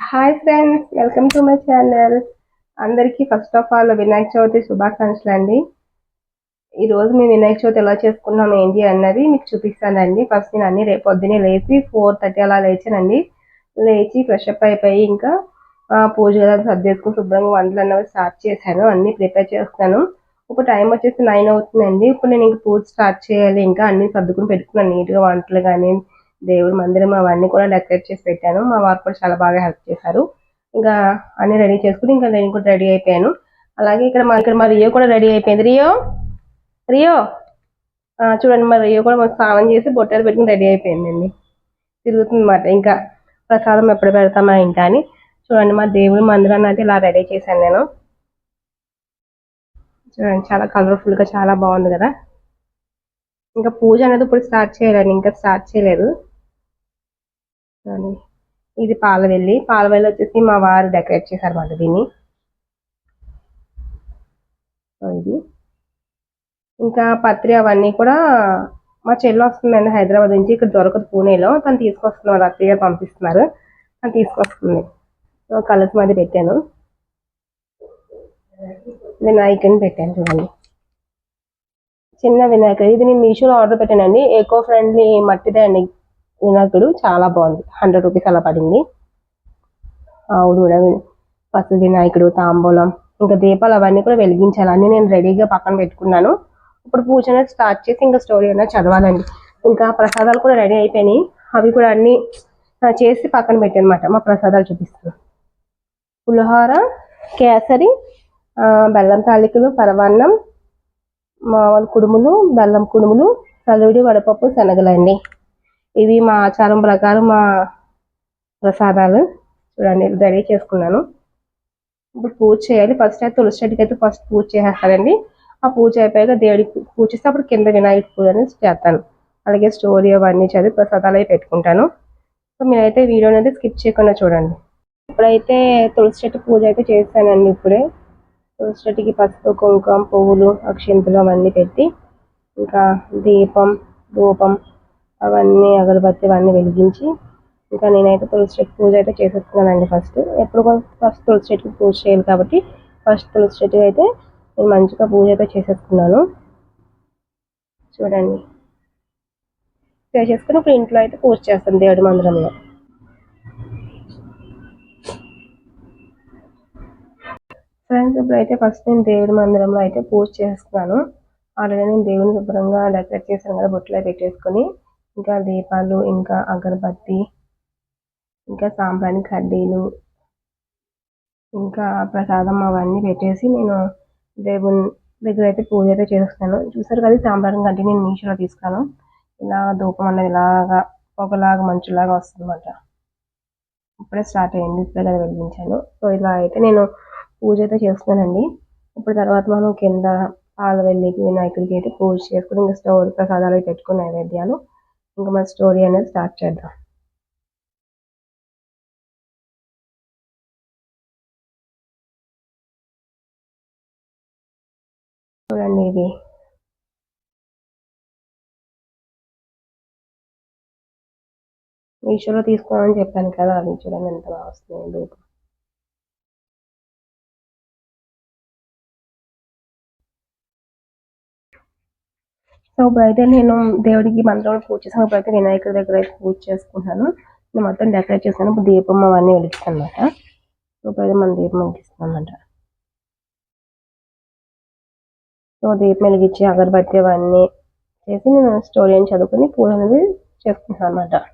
Hi friends, welcome to my channel. అందరికీ first of all Vinayaka Chavithi శుభాకాంక్షలు అండి. ఈ రోజు మేము వినాయక చవితి ఎలా చేసుకున్నాం ఏంటి అన్నది మీకు చూపిస్తానండి. ఫస్ట్ నేను అన్ని రేపు పొద్దునే లేచి 4:30 అలా లేచానండి. లేచి ఫ్రెష్ అప్ అయిపోయి ఇంకా పూజ గదా సర్దేసుకుని శుభ్రంగా వంటలు అన్నవి స్టార్ట్ చేశాను. అన్ని ప్రిపేర్ చేస్తున్నాను. ఇప్పుడు టైం వచ్చేసి 9 అవుతుందండి. ఇప్పుడు నేను ఇంక పూజ స్టార్ట్ చేయాలి. ఇంకా అన్ని సర్దుకుని పెట్టుకున్నాను నీట్గా, వంటలు కానీ దేవుడి మందిరం అవన్నీ కూడా డెకరేట్ చేసి పెట్టాను. మా వారు కూడా చాలా బాగా హెల్ప్ చేశారు. ఇంకా అన్ని రెడీ చేసుకుని ఇంకా నేను కూడా రెడీ అయిపోయాను. అలాగే ఇక్కడ మా రియో కూడా రెడీ అయిపోయింది. రియో రియో చూడండి, మా రియో కూడా మాకు స్నానం చేసి బొట్టలు పెట్టుకుని రెడీ అయిపోయిందండి. తిరుగుతుంది అన్నమాట. ఇంకా ప్రసాదం ఎప్పుడు పెడతామా ఇంకా అని. చూడండి, మా దేవుడి మందిరాన్ని అయితే ఇలా రెడీ చేశాను నేను. చూడండి, చాలా కలర్ఫుల్ గా చాలా బాగుంది కదా. ఇంకా పూజ అనేది ఇప్పుడు స్టార్ట్ చేయాలండి, ఇంకా స్టార్ట్ చేయలేదు. చూడండి, ఇది పాలవెల్లి వచ్చేసి మా వారు డెకరేట్ చేశారు అన్నమాట దీన్ని. ఇది ఇంకా పత్రి అవన్నీ కూడా మా చెల్లి వస్తుందండి హైదరాబాద్ నుంచి. ఇక్కడ దొరకదు, పూణేలో. తను తీసుకొస్తున్నారు, అత్తయ్య గారు పంపిస్తున్నారు. తను తీసుకొస్తుంది. సో కలర్స్ మధ్య పెట్టాను, వినాయకుని పెట్టాను. చూడండి, చిన్న వినాయకుడు. ఇది నేను మీషోలో ఆర్డర్ పెట్టానండి. ఎకో ఫ్రెండ్లీ మట్టిదే అండి వినాయకుడు. చాలా బాగుంది. 100 రూపీస్ అలా పడింది. ఆవుడు కూడా పసుపు వినాయకుడు, తాంబూలం, ఇంకా దీపాలు అవన్నీ కూడా వెలిగించాలి. అన్నీ నేను రెడీగా పక్కన పెట్టుకున్నాను. ఇప్పుడు పూజ అనేది స్టార్ట్ చేసి ఇంకా స్టోరీ అనేది చదవాలండి. ఇంకా ప్రసాదాలు కూడా రెడీ అయిపోయినాయి. అవి కూడా అన్ని చేసి పక్కన పెట్టాను అనమాట. మా ప్రసాదాలు చూపిస్తాను. పులిహోర, కేసరి, బెల్లం తాలికలు, పరమాన్నం, మామూలు కుడుములు, బెల్లం కుడుములు, చలివిడి, వడపప్పు, శనగలండి. ఇవి మా ఆచారం ప్రకారం మా ప్రసాదాలు. చూడండి, రెడీ చేసుకున్నాను. ఇప్పుడు పూజ చేయాలి. ఫస్ట్ అయితే తులసి చెట్టుకి అయితే ఫస్ట్ పూజ చేసేస్తానండి. ఆ పూజ అయిపోయాక దేవుడికి పూజ చేస్తే అప్పుడు కింద వినాయక పూజ అనేది చేస్తాను. అలాగే స్టోరీ అవన్నీ చదివి ప్రసాదాలు అవి పెట్టుకుంటాను. సో మీరైతే వీడియో అనేది స్కిప్ చేయకుండా చూడండి. ఇప్పుడైతే తులసి చెట్టు పూజ అయితే చేస్తానండి. ఇప్పుడే తులసి చెట్టుకి పసుపు, కుంకుమ, పువ్వులు, అక్షింతలు అవన్నీ పెట్టి ఇంకా దీపం, ధూపం అవన్నీ అగరబత్తి అవన్నీ వెలిగించి ఇంకా నేనైతే తులసి చెట్టు పూజ అయితే చేసేస్తున్నానండి. ఎప్పుడు ఫస్ట్ తులసి చెట్టుకి పూజ చేయాలి కాబట్టి ఫస్ట్ తులసి చెట్టు అయితే నేను మంచిగా పూజ అయితే చేసేసుకున్నాను. చూడండి, చేసేసుకుని ఇప్పుడు ఇంట్లో అయితే పూజ చేస్తాను దేవుడి మందిరంలో. ఫ్రెండ్స్, ఇప్పుడైతే ఫస్ట్ నేను దేవుడి మందిరంలో అయితే పూజ చేస్తున్నాను. ఆల్రెడీ నేను దేవుని శుభ్రంగా డెకరేట్ చేశాను కదా, బొట్లో పెట్టేసుకొని ఇంకా దీపాలు, ఇంకా అగరబత్తి, ఇంకా సాంబ్రాణి కడ్డీలు, ఇంకా ప్రసాదం అవన్నీ పెట్టేసి నేను దేవుని దగ్గర అయితే పూజ అయితే చేస్తాను. చూసారు కదా, సాంబ్రాణి కడ్డీ నేను మీషోలో తీసుకున్నాను. ఇలా ధూపం అనేది ఇలాగా ఒకలాగా మంచులాగా వస్తుంది అన్నమాట. ఇప్పుడే స్టార్ట్ అయ్యింది, ఇప్పుడే కదా వెలిగించాను. సో ఇలా అయితే నేను పూజ అయితే చేస్తున్నానండి. ఇప్పుడు తర్వాత మనం కింద పాలవెల్లికి వినాయకుడికి అయితే పూజ చేసుకుని ఇంకా స్టోరీ ప్రసాదాలు పెట్టుకుని నైవేద్యాలు ఇంకా మన స్టోరీ అనేది స్టార్ట్ చేద్దాం. చూడండి, ఇది మీషోలో తీసుకోమని చెప్పాను కదా, అది చూడండి ఎంత బాగా వస్తుంది ధూపం. సో ఇప్పుడైతే నేను దేవుడికి మంత్రంలో పూజ చేసాను. ఇప్పుడైతే వినాయకుడి దగ్గర అయితే పూజ చేసుకుంటాను. నేను మొత్తం డెకరేట్ చేశాను. ఇప్పుడు దీపం అవన్నీ వెలిగిస్తాను అనమాట. సో ఇప్పుడైతే మన దీపం వెలిగిస్తాను అనమాట. సో దీపం వెలిగించి అగరబత్తి అవన్నీ చేసి నేను స్టోరీ అని చదువుకుని పూజ అనేది చేసుకుంటాను అనమాట.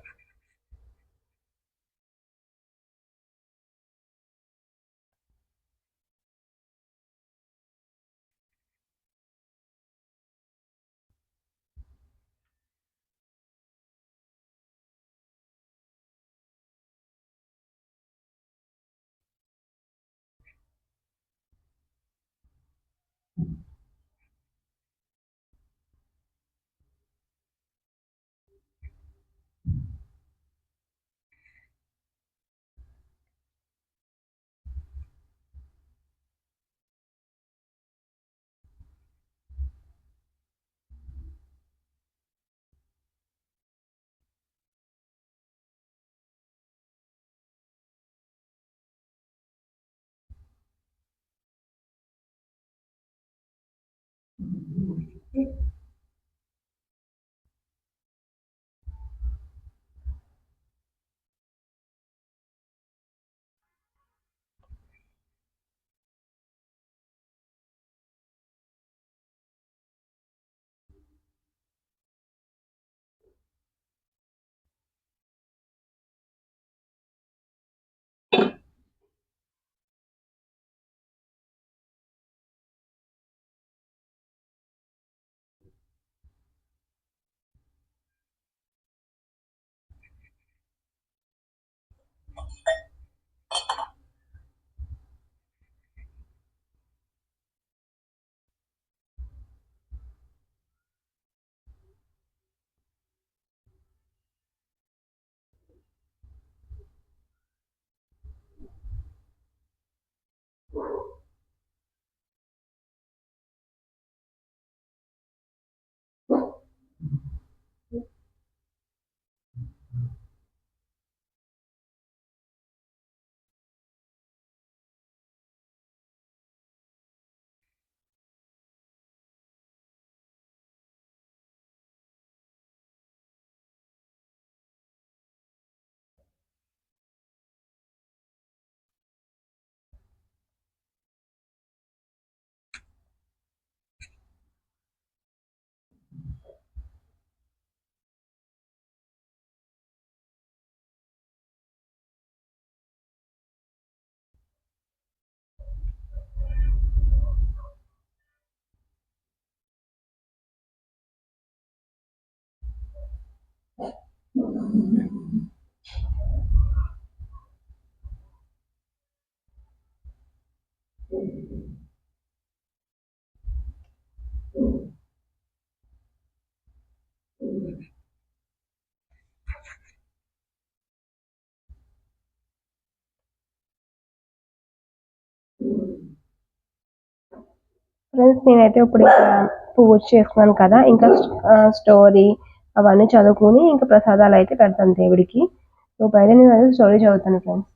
ఫ్రెండ్స్, నేనైతే ఇప్పుడు ఇక్కడ పూజ చేసుకున్నాను కదా, ఇంకా స్టోరీ అవన్నీ చదువుకుని ఇంకా ప్రసాదాలు అయితే పెడతాను దేవుడికి. సో పైన నేను అదే స్టోరీ చదువుతాను ఫ్రెండ్స్.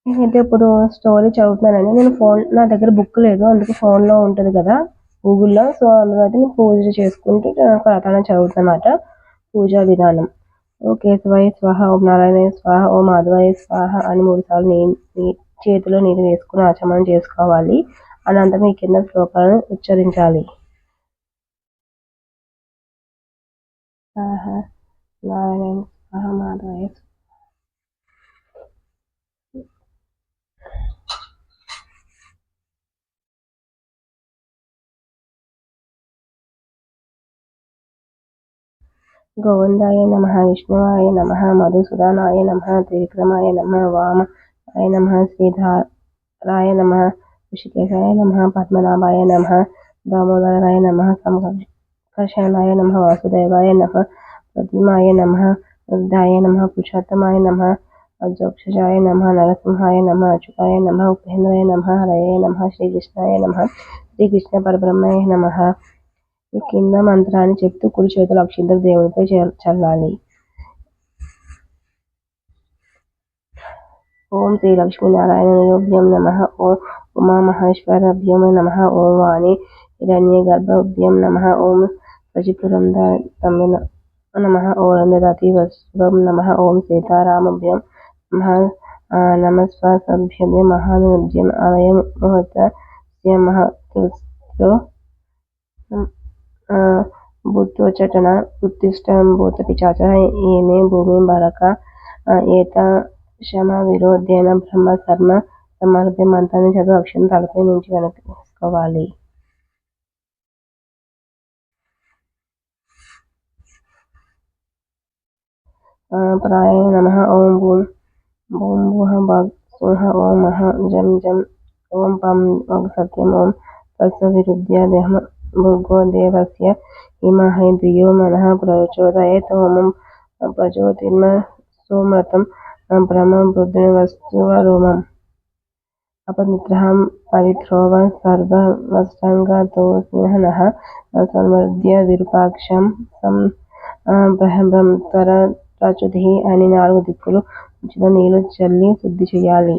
నేనైతే ఇప్పుడు స్టోరీ చదువుతున్నానండి. నేను నా దగ్గర బుక్ లేదు, అందుకే ఫోన్లో ఉంటుంది కదా గూగుల్లో. సో అందులో అయితే నేను పూజ చేసుకుంటూ కథను చదువుతున్నమాట. పూజా విధానం: ఓ కేశవాయ స్వాహ, ఓం నారాయణ స్వాహ, ఓం మాధవాయ స్వాహ అని 3 సార్లు చేతిలో నీరు వేసుకుని ఆచమనం చేసుకోవాలి. అనంతరం ఈ కింద శ్లోకాలను ఉచ్చరించాలి. స్వాహ నారాయణ స్వాహ, మాధవాయ గోవిందాయ నమ, విష్ణువాయ నమ, మధుసూదనాయ నమ, త్రివిక్రమాయ నమ, వామాయ నమ, శ్రీధరాయ నమ, ఋషికేశాయ నమ, పద్మనాభాయ నమ, దామోదరాయ నమ, సంకర్షణాయ నమ, వాసుదేవాయ నమ, ప్రద్యుమ్నాయ నమ, వృద్ధాయ నమ, పురుషోత్తమాయ నమ, అజోక్షజాయ నమ, నరసింహాయ నమ, అచ్యుతాయ నమ, ఉపేంద్రాయ నమ, హరయ నమ, శ్రీకృష్ణాయ నమ, శ్రీకృష్ణ పరబ్రహ్మయ నమ. ఈ కింద మంత్రాన్ని చెప్తూ కుడి చేతులు అక్షింతలు దేవుడిపై చల్లాలి. ఓం శ్రీ లక్ష్మీనారాయణయోగ్యం నమ, ఓం ఉమామహేశ్వరభ్యం నమ, ఓం వాణి హిరణ్యగర్భభ్యం నమ, ఓం సచిపురంధరం నమ, ఓం రంధ్రరతివసుభం నమ, ఓం సీతారామభ్యం నమ, నమస్వాసభ్యం మహానుభ్యం ఆలయం ముహూర్తస్య మహత్తుస్తో భూతోచటన ఉత్తిష్టం భూతపిశాచః ఏమే భూమిం భరక ఏత శమ విరోధేన బ్రహ్మ కర్మ సమర్థ్య మంత్రాన్ని చదువు అక్షరం తలపై నుంచి వెనక్కి తీసుకోవాలి. ప్రాయ నమ, ఓం భూం భూః భగ్ స్వః, ఓం మహ జం జం, ఓం పం వగ్ సత్యం, ఓం తత్సవితుర్వరేణ్యం భర్గో దేవస్య ధీమహి ధియో మనః ప్రచోదయాత్. ఓం ప్రచోదిత్ సోమృతం బ్రహ్మబుద్ధిర్వసువరోమం అపనిగ్రహం పరిత్రోవ సర్వవస్త్రంగతోన్మనః సంవర్ధ్య విరూపాక్షం బ్రహ్మం త్వరచుధి అని 4 దిక్కులు ఉచిత నీళ్లు చల్లి శుద్ధి చేయాలి.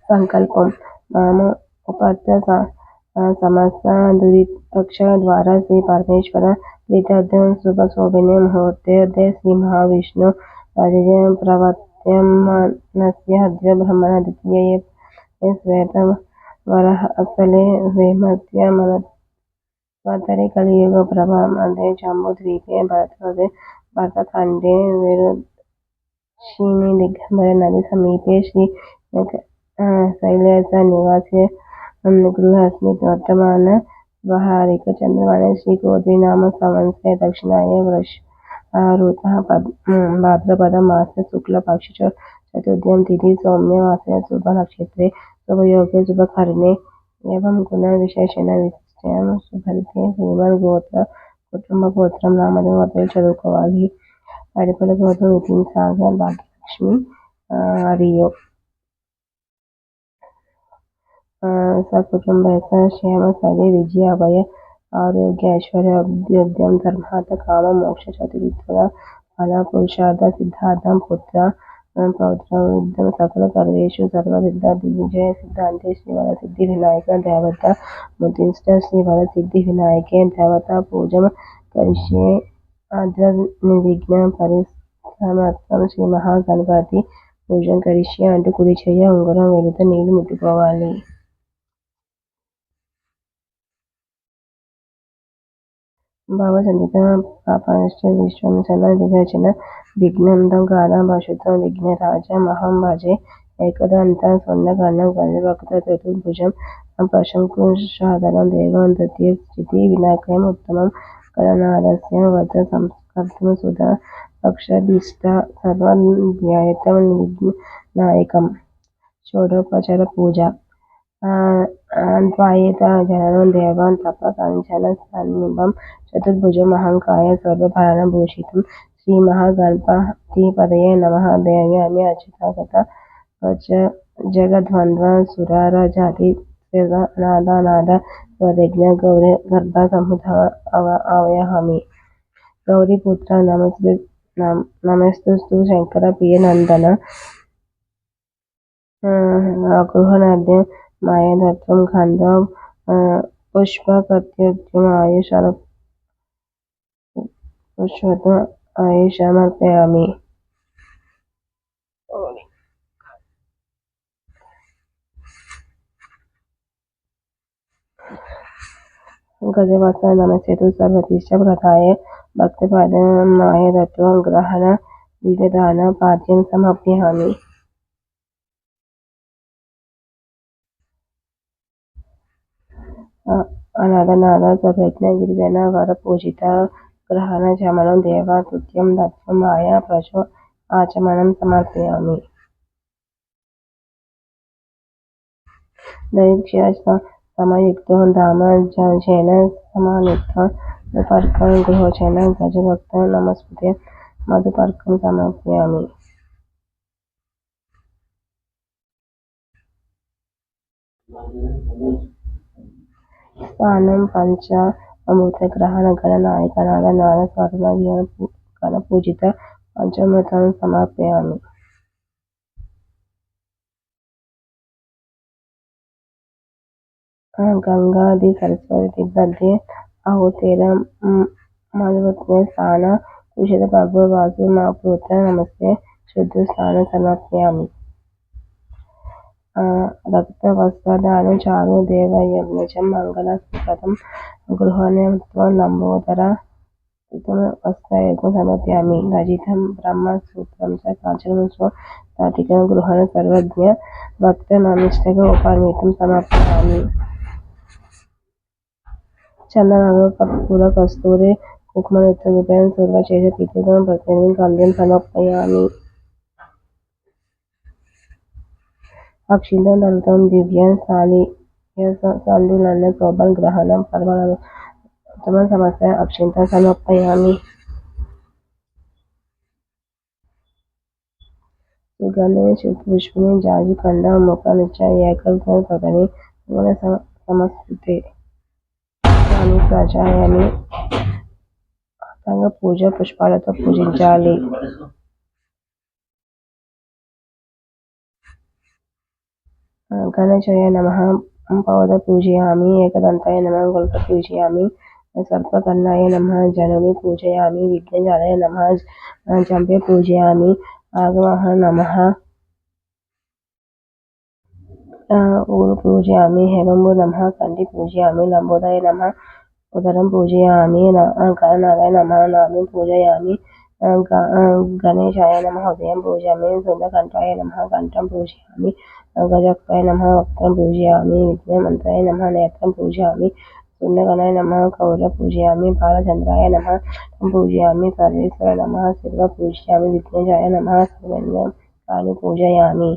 సంకల్పం మామ ఉపాత్త సమస్త दुरितक्ष द्वारा श्री परमेश्वर प्रीत्यर्थं शुभशोभिने मुहूर्ते श्री महाविष्णु प्रवर्त्यमानस्य अद्य ब्रह्मण द्वितीये श्वेत वरः स्थले वेमत्यामनत्वतरे कलियुग प्रभा मध्ये जम्बूद्वीपे भरतखण्डे विरुक्षिणि दिगम्बर नदी समीपे श्री शैलेश निवासे गृहस्मिन् वर्तमान व्यवहारिक चंद्रमाने श्री गोत्री नाम संवत्सरे दक्षिणाय ऋतः भाद्रपद मासे शुक्ल पक्ष चतुर्थ्यां तिथि सौम्यवासरे शुभ नक्षत्रे शुभयोगे शुभकरणे एवं गुण विशेषण विशिष्टां शुभरिते श्रीमन् गोत्र कुटुंब गोत्रं नामदेवतలు చదువుకోవాలి. పడిపల గోత్రం నితిన్ సాగర్ భాగ్యలక్ష్మి హరియో सकुटुंबैः क्षेमस्थैर्य विजय अभय आरोग्य ऐश्वर्य अभ्युदयं धर्मार्थ काम मोक्ष चतुर्विध फल पुरुषार्थ सिद्धार्थं पुत्र पौत्र वृद्धं सकल सर्वेषु सर्वसिद्ध दिग्विजय सिद्धान्ते श्रीवल सिद्धि विनायक देवता मुद्दिष्ट श्रीवल सिद्धि विनायके देवता पूजं करिष्ये आद्र निर्विघ्न परिश्रमार्थं श्री महागणपति పూజం కరిష్య అంటూ కుడి చెయ్య ఉంగరం వెలుత నీళ్లు ముట్టుకోవాలి. భావసంధిత పాపాశ్చ విశ్వంచన వివేచన విఘ్నంతం కాదాభాషుతం విఘ్నరాజ మహం భజే ఏకదంత స్వర్ణకర్ణం గజవక్త చతుర్భుజం ప్రశంకుశాధరం దేవం దత్య స్థితి వినాయకం ఉత్తమం గణనాథస్య వద సంస్కర్తం సుధా అక్షభీష్ట సర్వధ్యాయతం విఘ్ననాయకం. షోడోపచార పూజ ధ్యాయేత జననం దేవం తప కాంచన సన్నిభం చతుర్భుజం అహంకాయ సర్వభరణభూషితం శ్రీ మహాగణపతిపతయే నమః. ధ్యాయామి అచ్యుతాగత జగద్వంద్వ సురరాజాతి నాద స్వదజ్ఞ గౌరీ గర్భ సముద ఆవయామి. గౌరీపుత్ర నమస్తు శంకర ప్రియ నందన గృహనాద్యం మాయాదత్వం గంధం పుష్పకత్యోద్యమ ఆయుషమర్పయామి. గజవక్త నమస్తు సర్వతిష్ట ప్రదాయ భక్తపాద మాయాదత్వం గ్రహణ దివ్యదాన పాద్యం సమర్పయామి. అనాథనాథ సర్వజ్ఞ గిరిజన వర పూజిత గ్రహణ చమనం దేవ తుత్యం దత్వం మాయా ప్రజో ఆచమనం సమర్పయామి. దైక్ష సమయుక్తో ధామ జన సమానుక్త మధుపర్కం గృహోచన గజభక్త నమస్కృత్య మధుపర్కం సమర్పయామి. స్నానం పంచ అమృత గ్రహణ గణనాయక నాద స్వర్ణ గణ పూజిత పంచామృతం సమర్పయామి. గంగాది సరస్వతి తీర్థే ఆహుతేర మధువత్నే స్నాన కుషిత భగవ వాసు మా పుత్ర నమస్తే శుద్ధ స్నాన సమర్పయామి. రక్త వస్త్రదానం చారు దేవయజ్ఞం మంగళప్రదం గృహణత్వం లంబోదర వస్త్రయజ్ఞం సమర్పయామి. రజితం బ్రహ్మసూత్రం చ కాంచనం స్వాతికం గృహణ సర్వజ్ఞ భక్త నమిష్టక ఉపరిమితం సమర్పయామి. చందనాలు కర్పూర కస్తూరి కుంకుమయుక్తం విపయం సూర్వశేష పీఠికం ప్రతిదినం కంద్యం సమర్పయామి. అక్షింతం దళితం దివ్య సాండులన్న శోభన్ గ్రహణం పర్వతం సమస్త అక్షింత సమర్పయామి. సుగంధి పుష్పిని జాజి ఖండ ముఖ నిత్య ఏకల్ప పదని గుణ సమస్కృతే స్వామి ప్రజాయని ఆతంగ పూజ పుష్పాలతో పూజించాలి. गणेशाय नमः पवद पूजयामि, एकदन्ताय नमः गल्प पूजयामि, सर्पकर्णाय नमः जननी पूजयामि, विघ्नजालाय नमः जम्बे पूजयामि, आगमः नमः ऊरु पूजयामि, हेमम्बु नमः कण्डि पूजयामि, लम्बोदय नमः उदरं पूजयामि, गणनाथाय नमः नाभिं पूजयामि, गणेशाय नमः उदयं पूजयामि, सुन्दरकण्ठाय नमः कण्ठं पूजयामि, गजक्ताय नमः वक्त्रं पूजयामि, विघ्नमन्त्राय नमः नेत्रं पूजयामि, सुन्दरगणाय नमः कौलं पूजयामि, बालचन्द्राय नमः पूजयामि, सर्वेश्वराय नमः शिरः पूजयामि, विघ्नेशाय नमः सर्वाणि पूजयामि।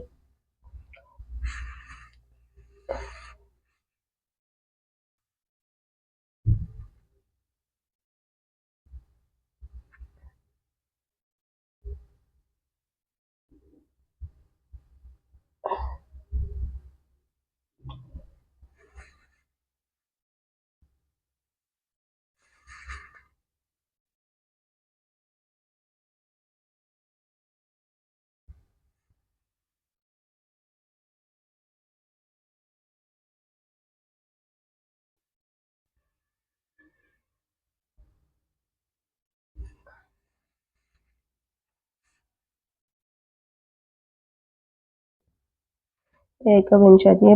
ఏకవింశతి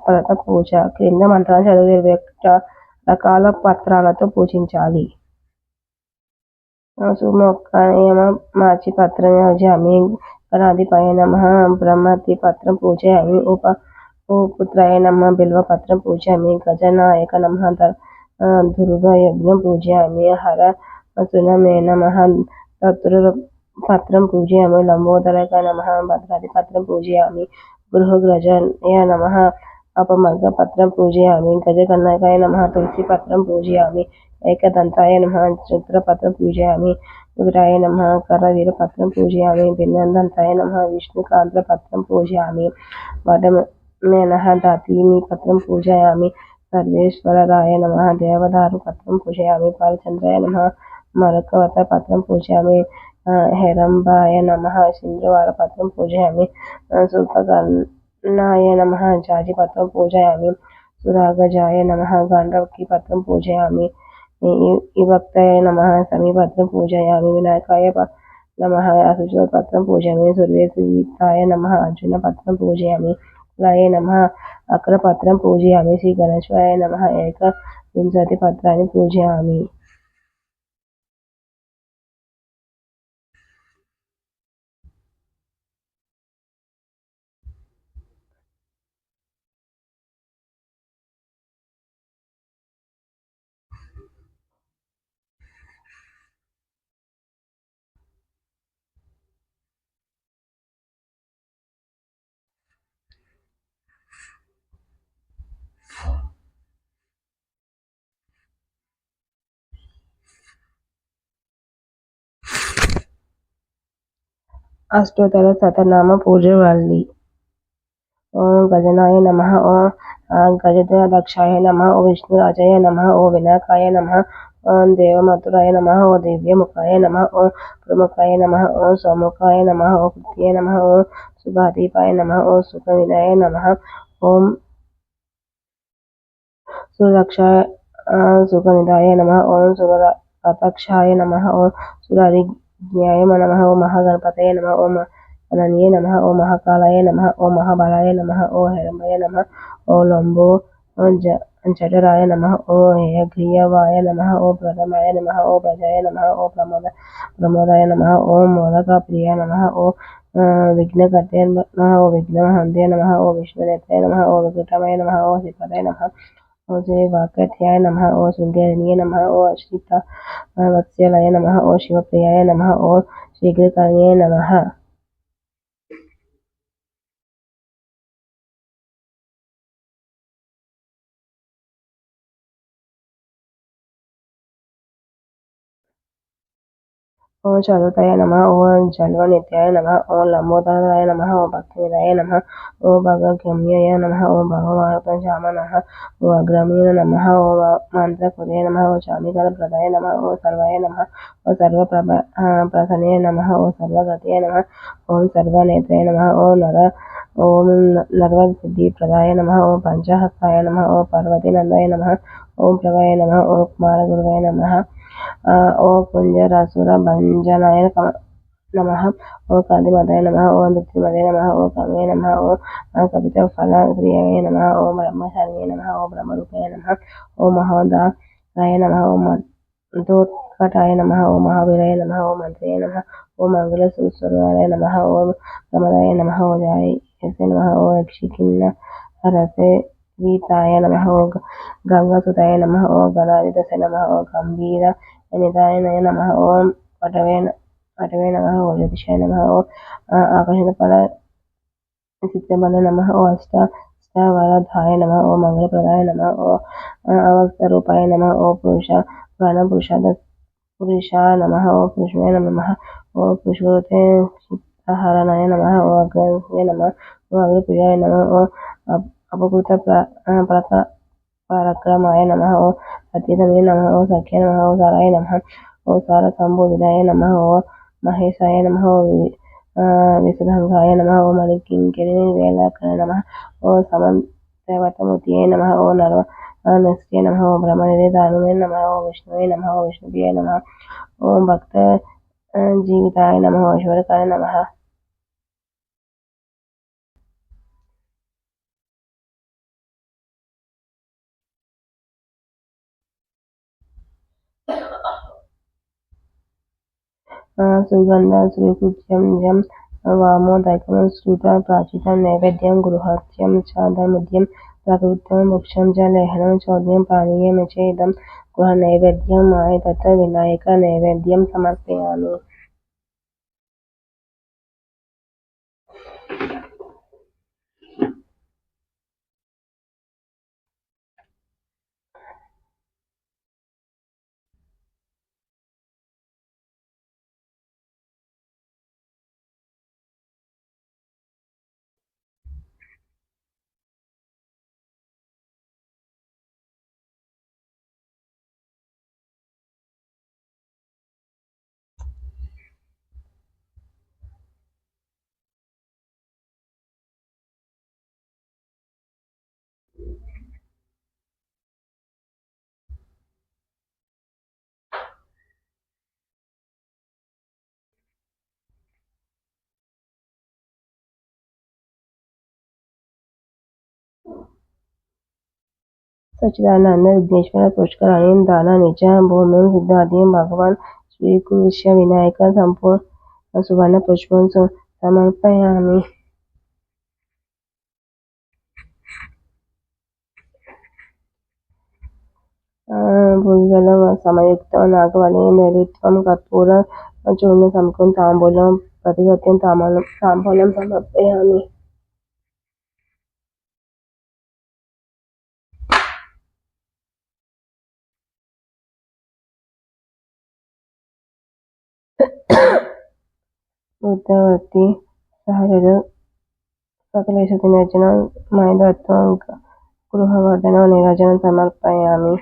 పరత పూజ క్రింద మంత్రాలు చదివి 21 రకాల పత్రాలతో పూజించాలి. సుముఖాయ మార్చి పత్రం యోజయామి, గణాధిపాయ నమః బ్రహ్మతి పత్రం పూజయామి, ఉపపుత్రాయ నమః బిల్వ పత్రం పూజయామి, గజనాయక నమః ధూర్వ యజ్ఞం పూజయామి, హర సునమే నమః దతుర్ పత్రం పూజయామి, లంబోదరాయ నమః భద్రాది పత్రం పూజయామి, గృహగ్రజాయ నమః अपमर्ग पत्रं पूजयामि, गजकर्णकाय नमः तुलसी पत्रं पूजयामि, एकदन्ताय नमः चित्रपत्रं पूजयामि, उग्राय नमः करवीरपत्रं पूजयामि, भिन्नदन्ताय नमः विष्णुकान्तपत्रं पूजयामि, वदमेनः दातिनी पत्रं पूजयामि, सर्वेश्वराय नमः देवदारुपत्रं पूजयामि, बालचन्द्राय नमः मरकवतपत्रं पूजयामि, हेरम्बाय नमः सिन्दूरपत्रं पूजयामि, शूर्पकर्णाय नमः जाजिपत्रं पूजयामि, सुरागजाय नमः गाण्डवकीपत्रं पूजयामि, विभक्ताय नमः समीपत्रं पूजयामि, विनायकाय नमः अशुचपत्रं पूजयामि, सुरेशवित्ताय नमः अर्जुनपत्रं पूजयामि, लाय नमः अक्रपत्रं पूजयामि, श्रीगणेशाय नमः एकविंशतिपत्राणि पूजयामि। अष्टोत्तर शतनाम पूजवाली। ओम गजनाय नमः, ओम गजदक्षाय नमः, ओम विष्णुराजाय नमः, ओम विनायकाय नमः, ओम देवमातुराय नमः, ओम दिव्यमुखाय नमः, ओम प्रमुखाय नमः, ओम सौमुखाय नमः, ओम कृत्याय नमः, ओम शुभादीपाय नमः, ओम सुखविनाय नमः, ओम सुरक्षाय सुखनिधाय नमः, ओम सुरक्षाय नमः, ओम सुरारिज्ञाय नमः, ओम महागणपतये नमः, ओम अनन्ये नमः, ओम महाकालाय नमः, ओम महाबलाय नमः, ओम हेरम्बाय नमः, ओम लंबो जठराय नमः, ओम हेयग्रीवाय नमः, ओम प्रथमाय नमः, ओम प्रजाय नमः, ओम प्रमोदाय नमः, ओम मोदकप्रियाय नमः, ओम विघ्नकर्ताय नमः, ओम विघ्नहन्ताय नमः, ओम विश्वनेत्राय नमः, ओम विकृतमाय नमः, ओम श्रीपदाय नमः, ओम श्री वाक्याय नमः, ओम शृंगेरिणे नमः, ओम अश्रिता वत्सलाय नमः, ओम शिवप्रियाय नमः, ओम शीघ्रकर्णे नमः। ఓం చదువుతాయ నమ ఓం జన్మనిత్యాయ నమ ఓం లంబోదరాయ నమ ఓం భక్తిదాయ నమ ఓం భగగమ్యాయ నమ ఓం భగవాన నమ ఓం అగ్రమీణ నమ ఓం మంత్రకుదే నమ ఓం చామికర ప్రదాయ నమ ఓం సర్వాయ నమ ఓం సర్వ ప్రసనే నమ ఓం సర్వగతయ నమ ఓం సర్వనేత్రాయ నమ ఓం నర్వసిద్ధి ప్రదాయ నమ ఓం పంచహస్తాయ నమ ఓం పార్వతీ నందాయ నమ ఓం ప్రభాయ నమ ఓం కుమార గురువాయ నమ ఓ కుంజరాసుర భంజనాయ నమ ఓ కాంతిమతాయ నమ ఓ నృత్యమదే నమ ఓ కవే నమ ఓ కవిత ఫల ప్రియాయ నమ ఓ బ్రహ్మచార్య నమ ఓ బ్రహ్మరూపాయ నమ ఓ మహోదాయ నమ ఓ మధోత్కటాయ నమ ఓ మహావీరాయ నమ ఓ మంత్రియ నమ ఓ మంగళ సూస్వరాయ నమ ఓ ప్రమదాయ నమ ఓ జాయ నమ ఓ యక్షికిన్న రసే వీతాయ నమ ఓ గంగాసుతాయ నమ ఓ గణాధిపతయ నమ ఓ గంభీర నిదాయ నమ ఓం పటవే నమ ఓ జ్యోతిషాయ నమ ఓ ఆకర్షణ ఫల చిత్తబల నమ ఓ అష్టావరధాయ నమ ఓ మంగళప్రదాయ నమ ఓ అవస్థ రూపాయ నమ ఓ ప్రాణ పురుష నమ ఓ పురుషాయ నమ ఓ పుష్పవతే చిత్తహరణాయ నమ ఓ అగ్రయ నమ ఓ అగ్రప్రియాయ నమ ఓ అపకృత పరక్రమాయ నమ ఓ సతీతమే నమ ఓ సఖ్య నమ ఓ సారాయ నమ ఓ సార సంబోధిదాయ నమ ఓ మహేశాయ నమ ఓ విశుధంగాయ నమ ఓ మణికింకిరి వేళకర నమ ఓ సమంతవతమూర్తియే నమ ఓ నృత్య నమ ఓ బ్రహ్మనిధానమే నమ ఓ విష్ణువే నమ ఓ విష్ణుప్రియాయ నమ ఓం భక్త జీవితాయ నమ ఓ ఈశ్వరకాయ నమ సుగంధ శ్రీకృత్యం జం వామోదకం శ్రుత ప్రాచితం నైవేద్యం గృహత్యం చాదముద్యం ప్రకృత్యం వృక్షం చ లేహనం చౌద్యం పానీయమిచేదం గృహ నైవేద్యం మాయ దత్త వినాయక నైవేద్యం సమర్పయామి. సచ్చిదానంద విఘ్నేశ్వర పుష్కరాణి దాన నిజ భూమిం సిద్ధార్థం భగవాన్ శ్రీకృష్ణ వినాయక సంపూర్ణ సువర్ణ పుష్పం సమర్పయామి. భుజగల సమయుక్తం నాగవలి నైరుత్వం కర్పూర చూర్ణ సమకం తాంబూలం ప్రతిగత్యం తాంబూలం సమర్పయామి. బుద్ధవర్తి సహజ సకలేశ నిరజన మైదత్వం గృహవర్ధన నిరజన సమర్పయామి.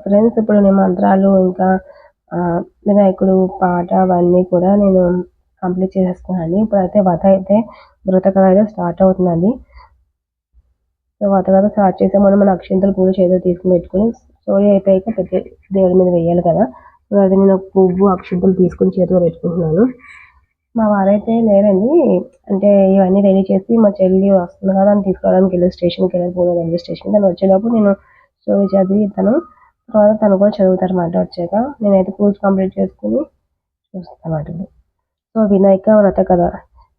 ఫ్రెండ్స్, ఇప్పుడు నేను మంత్రాలు ఇంకా వినాయకుడు పాట అవన్నీ కూడా నేను కంప్లీట్ చేసేసుకున్నాను. ఇప్పుడైతే వ్రత కథ అయితే స్టార్ట్ అవుతుందండి. సో వ్రత కథ స్టార్ట్ చేసే మన అక్షింతలు కూడా చేతిలో తీసుకుని పెట్టుకుని స్టోరీ అయిపోయాక దేవుడి మీద వేయాలి కదా. సో అది నేను పువ్వు అక్షింతలు తీసుకుని చేతిలో పెట్టుకుంటున్నాను. మా వారైతే లేరండి, అంటే ఇవన్నీ రెడీ చేసి మా చెల్లి వస్తుంది కదా అని తీసుకోవడానికి వెళ్ళి స్టేషన్కి వెళ్ళి పూణే రైల్వే స్టేషన్. తను వచ్చేటప్పుడు నేను స్టోరీ చదివి తర్వాత తను కూడా చదువుతారు అన్నమాట. వచ్చాక నేనైతే పూజ కంప్లీట్ చేసుకుని చూస్తాను అన్నమాట. సో వినాయక వ్రత కథ.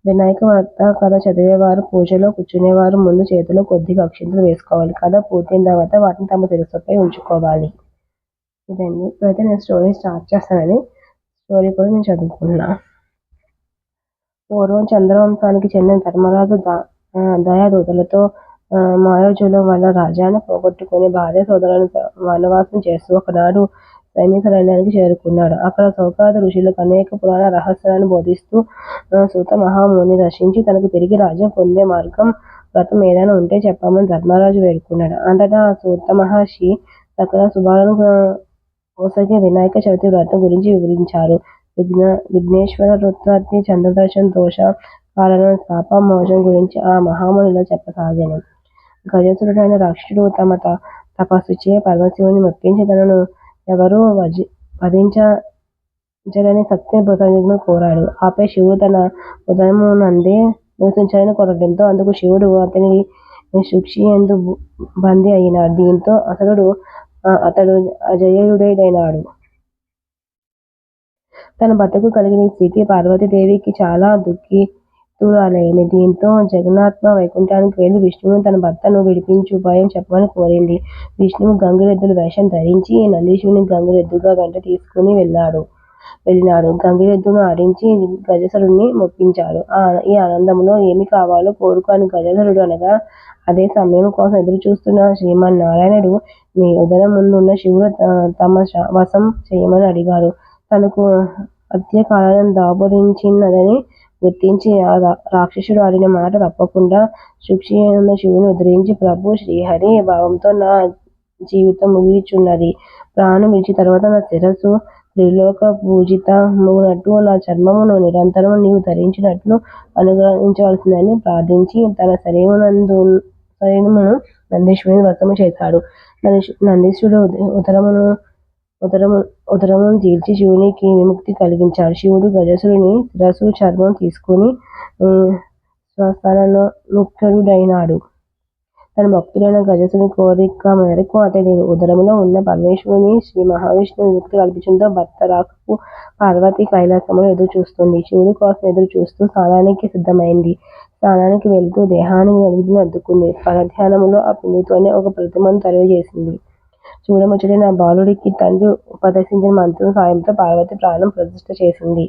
వినాయక వ్రత కథ చదివేవారు పూజలో కూర్చునేవారు ముందు చేతిలో కొద్దిగా అక్షింతలు వేసుకోవాలి. కథ పూర్తయిన తర్వాత వాటిని తమ శిరస్సుపై ఉంచుకోవాలి. ఇదండి. ఇప్పుడైతే నేను స్టోరీ స్టార్ట్ చేస్తానని స్టోరీ కూడా నేను చదువుకున్నా. పూర్వం చంద్రవంశానికి చెందిన ధర్మరాజు దయాదూతలతో మాయోజుల వల్ల రాజ్యాన్ని పోగొట్టుకుని భార్య సోదరులను వనవాసం చేస్తూ ఒకనాడు సైనికారణ్యానికి చేరుకున్నాడు. అక్కడ సౌకాద ఋషులకు అనేక పురాణ రహస్యాలను బోధిస్తూ సూత మహాముని దర్శించి తనకు తిరిగి రాజ్యం పొందే మార్గం వ్రతం ఏదైనా ఉంటే చెప్పమని ధర్మరాజు వేడుకున్నాడు. అంతటా సూత మహర్షి సకల శుభాలను ఒసగే వినాయక చవితి వ్రతం గురించి వివరించారు. విఘ్నేశ్వర రుత్రాతి చంద్రదర్శన దోష కారణం శాప మోచం గురించి ఆ మహామునిలో చెప్పసాగాను. గజసురుడైన రాక్షసుడు తమ తపస్సుచే పరమశివుని మెప్పించి తనను ఎవరూ వధించలేని శక్తిని ప్రసాదించమని కోరాడు. ఆపై శివుడు తన ఉదయమునందే నివసించాలని కోరడంతో అందుకు శివుడు అతని శుక్షియందు బందీ అయినాడు. దీంతో అతడు అజేయుడైనాడు. తన భర్తకు కలిగిన ఈ స్థితి పార్వతీదేవికి చాలా దుఃఖితురాలైంది. దీంతో జగన్నాథ వైకుంఠానికి వెళ్లి విష్ణువును తన భర్తను విడిపించు ఉపాయం చెప్పమని కోరింది. విష్ణువు గంగిరెద్దుల వేషం ధరించి నందీశ్వరుని గంగిరెద్దుగా వెంట తీసుకుని వెళ్ళినాడు. గంగిరెద్దును ఆడించి గజసురుడిని మొప్పించాడు. ఈ ఆనందంలో ఏమి కావాలో కోరుకో అని గజసురుడు అనగా అదే సమయం కోసం ఎదురు చూస్తున్న శ్రీమన్నారాయణుడు నీ ఉదరం ముందున్న శివుడు తమ వశం చేయమని అడిగారు. తనకు హత్యకాలం దాపురించినదని గుర్తించి ఆ రాక్షసుడు ఆడిన మాట తప్పకుండా శుక్షియనున్న శివుని ఉద్ధరించి ప్రభు శ్రీహరి భావంతో నా జీవితం ముగిచున్నది. ప్రాణం విడిచి తర్వాత నా శిరస్సు త్రిలోక పూజితమగునట్లు నా చర్మమును నిరంతరం నీవు ధరించినట్లు అనుగ్రహించవలసిందని ప్రార్థించి తన శరీరమును నందీశ్వరుని వశము చేశాడు. నందీశ్వరుడు ఉదరమును చీల్చి శివునికి విముక్తి కలిగించాడు. శివుడు గజసురుని శిరస్సు చర్మం తీసుకుని స్వస్థానంలో ముఖ్యుడైనాడు. తన భక్తుడైన గజసుని కోరిక మేరకు అతడి ఉదరములో ఉన్న పరమేశ్వరుని శ్రీ మహావిష్ణువు విముక్తి కల్పించడంతో భర్త రాకకు పార్వతి కైలాసములో ఎదురు చూస్తుంది. శివుడి కోసం ఎదురు చూస్తూ స్నానానికి సిద్ధమైంది. స్నానానికి వెళుతూ దేహానికి నలుగురిని అద్దుకుంది. పరధ్యానములో ఆ పిండితోనే ఒక ప్రతిమను తయారు చేసింది. చూడముచ్చటైన బాలుడికి తండ్రి ఉపదేశించిన మంత్రం సాయంతో పార్వతి ప్రాణం ప్రతిష్ఠ చేసింది.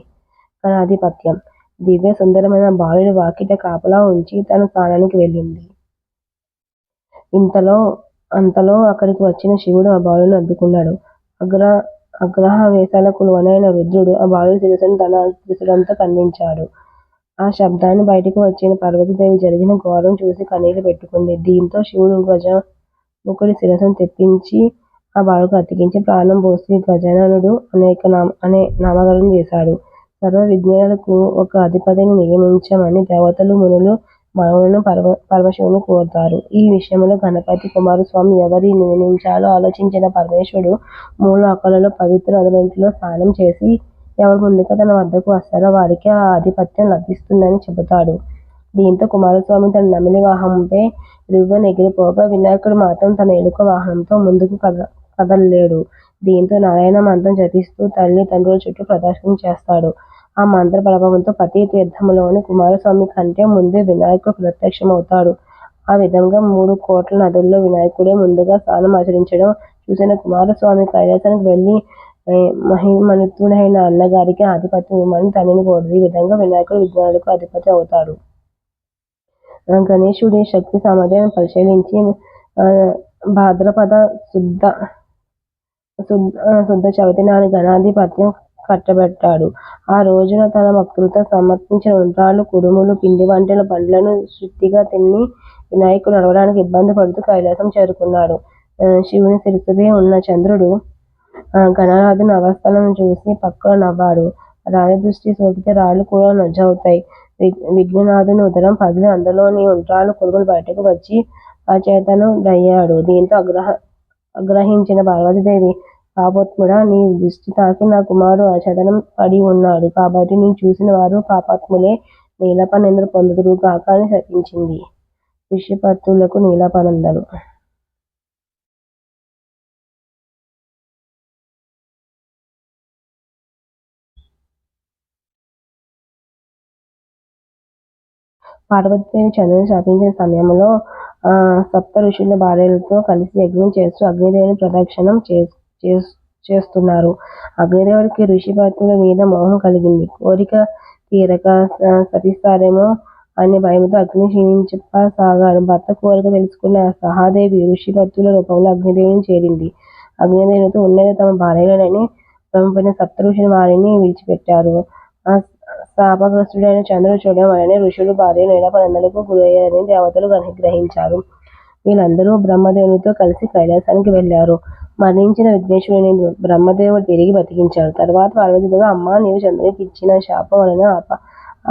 గణాధిపత్యం. దివ్య సుందరమైన బాలుడి వాకిట కాపలా ఉంచి తను స్నానానికి వెళ్ళింది. అంతలో అక్కడికి వచ్చిన శివుడు ఆ బాలుని అడ్డుకున్నాడు. అగ్రహవేశాలకు లోనైన రుద్రుడు ఆ బాలుడి శిరస్సును తన త్రిశూలంతో ఖండించాడు. ఆ శబ్దాన్ని బయటకు వచ్చిన పార్వతీదేవి జరిగిన ఘోరం చూసి కన్నీళ్లు పెట్టుకుంది. దీంతో శివుడు గజముఖుడి శిరస్సును తెప్పించి ఆ బాలుకు అతికించి ప్రాణం పోసి గజాననుడు అనే నామకరణం చేశాడు. సర్వ విజ్ఞానాలకు ఒక అధిపతిని నియమించమని దేవతలు, మునులు, మానవులను పరమశివుని కోరుతారు. ఈ విషయంలో గణపతి కుమారస్వామి ఎవరిని నియమించాలో ఆలోచించిన పరమేశ్వరుడు మూలలోకాలలో పవిత్ర నదులన్నిటిలో స్నానం చేసి ఎవరు ముందుగా తన వద్దకు వస్తారో వారికి ఆ ఆధిపత్యం లభిస్తుందని చెబుతాడు. దీంతో కుమారస్వామి తన నెమలి వాహనంపై రివ్వున ఎగిరిపోగా వినాయకుడు మాత్రం తన ఎలుక వాహనంతో ముందుకు కదలలేడు. దీంతో నారాయణ మంత్రం జపిస్తూ తల్లి తండ్రుల చుట్టూ ప్రదక్షిణ చేస్తాడు. ఆ మంత్ర ప్రభావంతో ప్రతి తీర్థంలోని కుమారస్వామి కంటే ముందే వినాయకుడు ప్రత్యక్షమవుతాడు. ఆ విధంగా 3 కోట్ల నదుల్లో వినాయకుడే ముందుగా స్నానం ఆచరించడం చూసిన కుమారస్వామి కైలాసానికి వెళ్లి మహిమన్వితుడైన అన్నగారికి ఆధిపత్యం ఇవ్వమని తండ్రిని కోరాడు. ఈ విధంగా వినాయకుడు విఘ్నాలకు అధిపతి అవుతాడు. గణేశుడి శక్తి సామర్థ్యాన్ని పరిశీలించి భాద్రపద శుద్ధ చవితి నాడు గణాధిపత్యం కట్టబెట్టాడు. ఆ రోజున తన భక్తులతో సమర్పించిన ఉండ్రాళ్ళు, కుడుములు, పిండి వంటల పండ్లను శుద్ధిగా తిని వినాయకుడు నడవడానికి ఇబ్బంది పడుతూ కైలాసం చేరుకున్నాడు. శివుని శిరస్సుపై ఉన్న చంద్రుడు గణనాథుని అవస్థలను చూసి పక్కన నవ్వాడు. రాజదృష్టి సోకితే రాళ్లు కూడా నొజ్జవుతాయి. విఘ్ననాథుని ఉదరం పగిలి అందులోని ఉండ్రాళ్ళు, కుడుములు బయటకు వచ్చి అచేతనుడయ్యాడు. దీంతో ఆగ్రహించిన పార్వతీదేవి, పాపాత్ముడా, నీ దృష్టి తాకి నా కుమారుడు అచేతనం పడి ఉన్నాడు. కాబట్టి నేను చూసిన వారు పాపాత్ములే నీలాపనిందలు పొందుదురు గాక అని శపించింది. ఋషిపత్నులకు నీలాపనందలు. పార్వతీదేవి చంద్రుని శాపించిన సమయంలో సప్త ఋషుల భార్యలతో కలిసి యజ్ఞం చేస్తూ అగ్నిదేవుని ప్రదక్షిణం చేస్తున్నారు. అగ్నిదేవుడికి ఋషిపత్నుల మీద మోహం కలిగింది. కోరిక తీరక శపిస్తారేమో అనే భయంతో అగ్ని క్షీణించసాగాడు. భర్త కోరిక తెలుసుకున్న సహాదేవి ఋషిపత్తుల రూపంలో అగ్నిదేవుని చేరింది. అగ్నిదేవునితో ఉన్నది తమ భార్యలేనని భ్రమపడిన సప్తఋషులు వారిని విడిచిపెట్టారు. ఆ శాపగ్రస్తుడైన చంద్రుడు చూడడం వలన ఋషులు భార్యలు నిరాపనిందలకు గురయ్యారని దేవతలు గ్రహించారు. వీళ్ళందరూ బ్రహ్మదేవునితో కలిసి కైలాసానికి వెళ్లారు. మరణించిన విఘ్నేశ్వరుని బ్రహ్మదేవుడు తిరిగి బతికించాడు. తర్వాత పార్వతీదేవి, అమ్మ, నీవు చంద్రునికి ఇచ్చిన శాపం వలన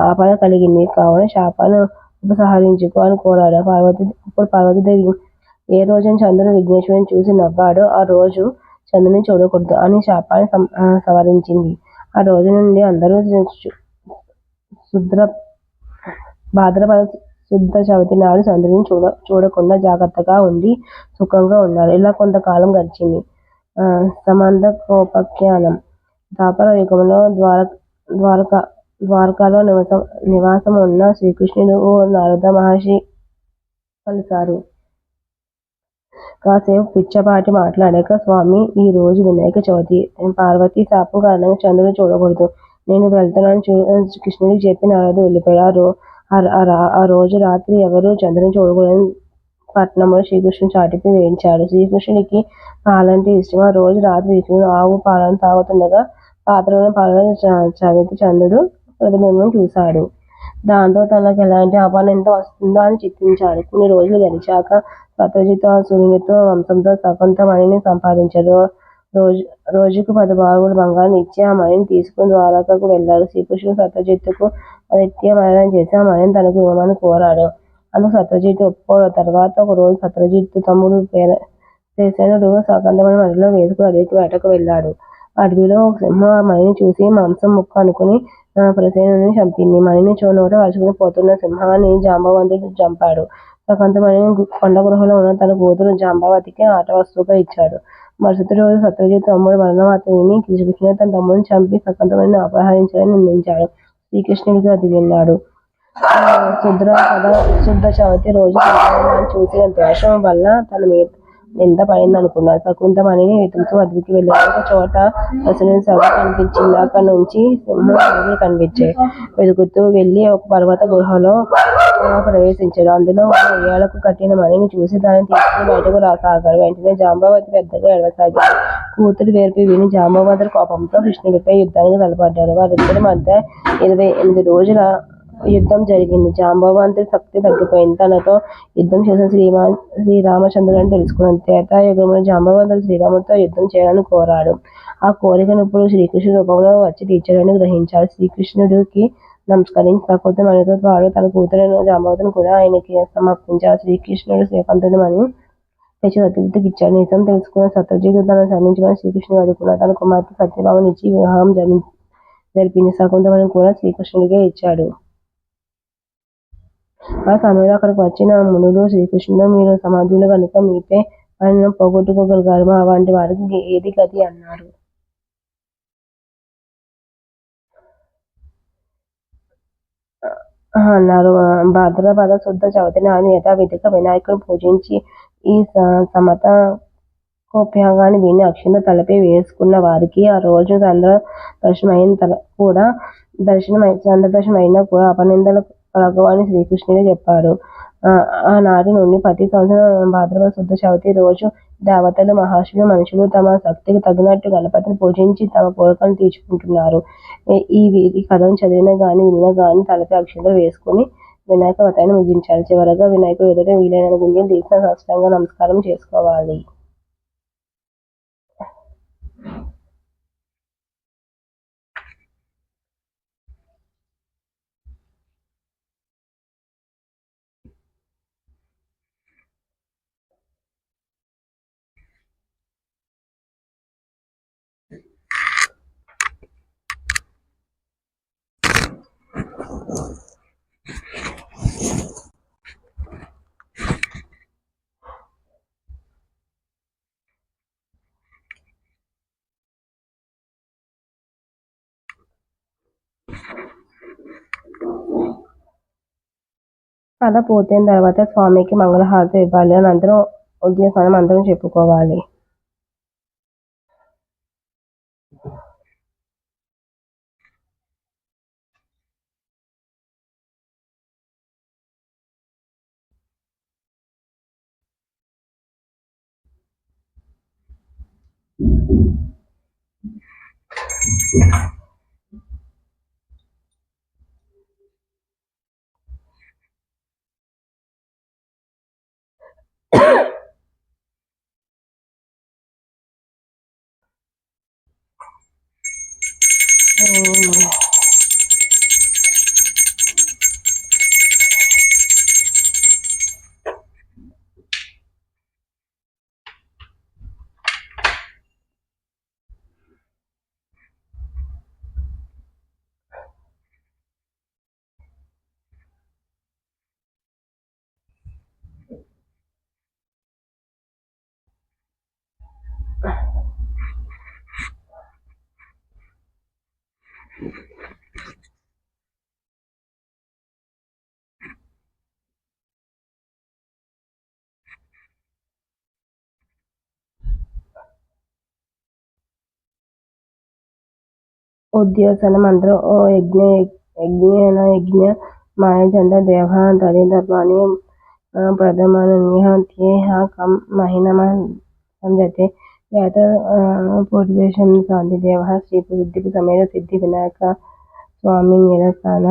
ఆపద కలిగింది, కావున శాపాన్ని ఉపసంహరించుకో అని కోరాడు. అప్పుడు పార్వతీదేవి, ఏ రోజున చంద్రుడు విఘ్నేశ్వరుని చూసి నవ్వాడో ఆ రోజు చంద్రుని చూడకూడదు అని శాపాన్ని సవరించింది. ఆ రోజు నుండి అందరూ భాద్రపద శుద్ధ చవితి నాడు చంద్రుని చూడకుండా జాగ్రత్తగా ఉండి సుఖంగా ఉన్నారు. ఇలా కొంతకాలం గడిచింది. సమంతకోపాఖ్యానం. ద్వాపర యుగంలో ద్వారకాలో నివాసం ఉన్న శ్రీకృష్ణుడు ఓ నారద మహర్షి కలిశారు. కాసేపు పిచ్చపాటి మాట్లాడాక, స్వామి, ఈ రోజు వినాయక చవితి. పార్వతీ శాపం కారణంగా చంద్రుడు చూడకూడదు. నేను వెళ్తానని కృష్ణుడికి చెప్పి నారదుడు వెళ్ళిపోయాడు. ఆ రోజు రాత్రి ఎవరూ చంద్రుని చూడకూడదని పట్నంలో శ్రీకృష్ణుడు చాటిపి వేయించాడు. శ్రీకృష్ణుడికి పాలంటే ఇష్టం. ఆ రోజు రాత్రి కృష్ణుడు ఆవు పాలను తాగుతుండగా పాత్రలోని పాలలో చంద్రుడు ప్రతిబింబం చూశాడు. దాంతో తనకు ఎలాంటి అపనింద వస్తుందో అని చింతించాడు. కొన్ని రోజులు గడిచాక సత్రజిత్తునితో వంశంతో సకొంత మణిని సంపాదించాడు. రోజుకు 10 బాగులు బంగారం ఇచ్చి ఆ మణిని తీసుకుని ద్వారకకు వెళ్ళాడు. శ్రీకృష్ణుడు సత్రజిత్తుకు నిత్యమరణం చేసి ఆ మణిని తనకు ఇవ్వమని కోరాడు. అందుకు సత్రజిత్తు ఒప్పుకోడు. తర్వాత ఒకరోజు సత్రజిత్తు తమ్ముడు ప్రసేనుడు సకంతమణి మడిలో వేసుకుని అడవికి వేటకు వెళ్ళాడు. అడవిలో ఒక సింహం ఆ మణిని చూసి మాంసం ముక్క అనుకుని ప్రసేనుడిని చంపింది. మణిని నోట వలుచుకుని పోతున్న సింహాన్ని జాంబవంతుడు చంపాడు. సకంతమణిని కొండ గుహలో ఉన్న తన కూతురు జాంబవతికి ఆట వస్తువుగా ఇచ్చాడు. మరుసటి రోజు సత్రజిత్తు తమ్ముడు మరణవార్త విని శ్రీకృష్ణుడు తన తమ్ముడిని చంపి సకంతమణిని అపహరించాడని నిందించాడు. శ్రీకృష్ణుడికి అది విన్నాడు. శుద్ధ చవితి రోజు చంద్రగ్రహణాన్ని చూసిన దోషం వల్ల తన మీద నింద పడిందనుకున్నాడు. సకుంతమణిని వెతుకుతూ అడవికి వెళ్ళాడు. ఒక చోట అసురుని సభ కనిపించింది. అక్కడి నుంచి సింహం అడవులు కనిపించాయి. వెతుకుతూ వెళ్ళి ఒక పర్వత గుహలో ప్రవేశించాడు. అందులో ఉయ్యాలకు కట్టిన మణిని చూసి దాన్ని తీసుకుని బయటకు రాసాగాడు. వెంటనే జాంబవతి పెద్దగా ఏడవసాగింది. కూతురు వేర్పు విని జాంబవంతుడు కోపంతో కృష్ణుడిపై యుద్ధానికి తలపడ్డాడు. వారిద్దరి మధ్య 28 రోజుల యుద్ధం జరిగింది. జాంబవంతుడి శక్తి తగ్గిపోయింది. తనతో యుద్ధం చేసిన శ్రీరామచంద్రుడని తెలుసుకున్నాడు. త్రేతాయుగంలో జాంబవంతుడు శ్రీరాముడితో యుద్ధం చేయాలని కోరాడు. ఆ కోరికను ఇప్పుడు శ్రీకృష్ణుడి రూపంలో వచ్చి తీర్చాడని గ్రహించాడు. శ్రీకృష్ణుడికి నమస్కరించి సకుంతమణితో పాటు తన కూతురైన జాంబవతిని కూడా ఆయనకి సమర్పించాడు. శ్రీకృష్ణుడు శ్రీకాంతుడి మణి తెచ్చి సత్రజిత్తుకి ఇచ్చాడు. నిజం తెలుసుకున్న సత్రజిత్తు తనను క్షమించమని శ్రీకృష్ణుడు అడుగుకున్నాడు. తన కుమార్తె సత్యభామను ఇచ్చి వివాహం జరిపించి సకుంతమణిని కూడా శ్రీకృష్ణుడికే ఇచ్చాడు. ఆ సమయంలో అక్కడికి వచ్చిన మునులు శ్రీకృష్ణుడు, మీరు సమర్థులు కనుక మీపై ఆయనను పోగొట్టుకోగలిగారు. మా వంటి వారికి ఏది గతి అన్నారు. భాద్రపద శుద్ధ చవితి నాడు యథావిధిగా వినాయకుడిని పూజించి ఈ సమతకోపాఖ్యానాన్ని విని అక్షింతలు తలపై వేసుకున్న వారికి ఆ రోజు చంద్ర దర్శనం అయినా కూడా అపనిందలు కలగవు అని శ్రీకృష్ణుడే చెప్పాడు. ఆనాటి నుండి ప్రతి సంవత్సరం భాద్రపద శుద్ధ చవితి రోజు దేవతలు, మహర్షులు, మనుషులు తమ శక్తికి తగినట్టు గణపతిని పూజించి తమ కోరికలను తీర్చుకుంటున్నారు. ఈ కథను చదివిన గాని వినిన గాని తలపై అక్షింతలు వేసుకుని వినాయక వ్రతాన్ని ముగించాలి. చివరగా వినాయకుడు ఎదుట వీలైన గుంజలు తీసిన సాష్టాంగ నమస్కారం చేసుకోవాలి. కథ పూర్తయిన తర్వాత స్వామికి మంగళహారతి ఇవ్వాలి. అనంతరం ఉద్యాసనం అందరం చెప్పుకోవాలి. उद्योसन मंत्र ओ यज्ञ यज्ञेन यज्ञ मायचंद देव दरिद्रपाणि प्रथमन्यः कं महिनमः संजते यात पूर्वेशं शान्तिदेवः श्रीबुद्धि समेत सिद्धि विनायक స్వామి నిరస్థాన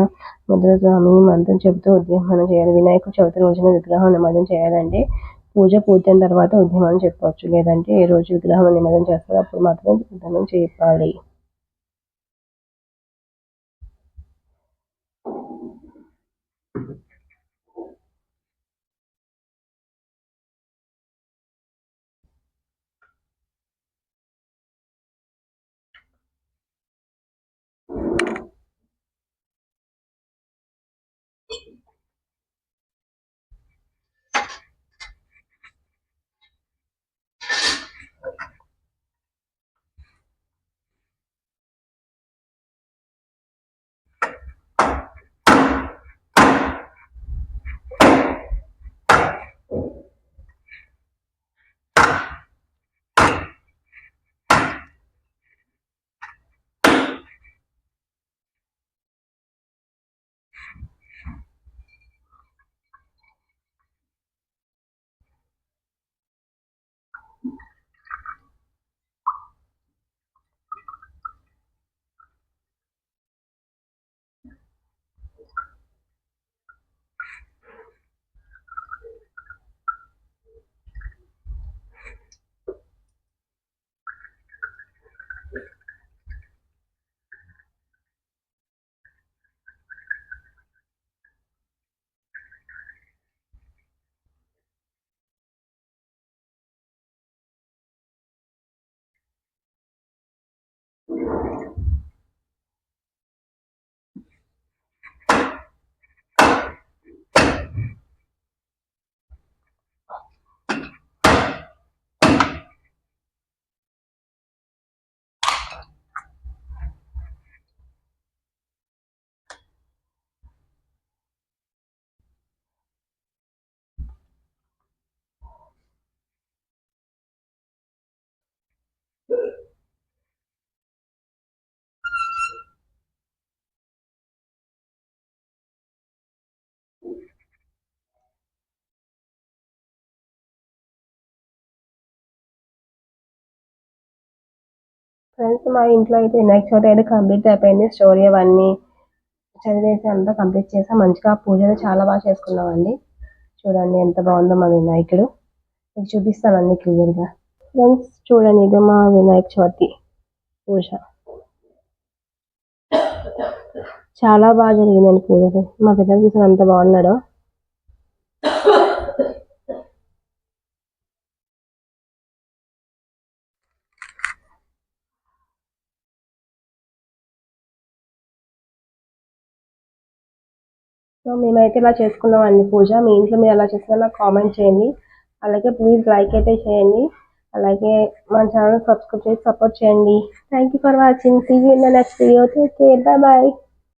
ముద్ర స్వామి మంత్రం చెబుతూ ఉద్యమనం చేయాలి. వినాయక చవితి రోజున విగ్రహం నిమజ్జనం చేయాలండి. పూజ పూర్తయిన తర్వాత ఉద్యమనం చెప్పవచ్చు. లేదంటే ఏ రోజు విగ్రహం నిమజ్జనం చేస్తారో అప్పుడు మాత్రమే ఉద్యమనం చెప్పాలి. ఫ్రెండ్స్, మా ఇంట్లో అయితే వినాయక చవితి అయితే కంప్లీట్ అయిపోయింది. స్టోరీ అవన్నీ చదివేసి అంతా కంప్లీట్ చేసాం. మంచిగా పూజలు చాలా బాగా చేసుకున్నామండి. చూడండి ఎంత బాగుందో మా వినాయకుడు. మీకు చూపిస్తాను అన్ని క్లియర్గా. ఫ్రెండ్స్ చూడండి, ఇది మా వినాయక చవితి పూజ. చాలా బాగా జరిగిందండి పూజ. మా పిల్లలు చూసిన అంత బాగున్నాడో. సో మేమైతే ఇలా చేసుకున్నామండి పూజ. మీ ఇంట్లో మీరు ఎలా చేసినా నాకు కామెంట్ చేయండి. అలాగే ప్లీజ్ లైక్ అయితే చేయండి. అలాగే మన ఛానల్ సబ్స్క్రైబ్ చేసి సపోర్ట్ చేయండి. Thank you for watching. See you in the next video. Take care. Bye bye.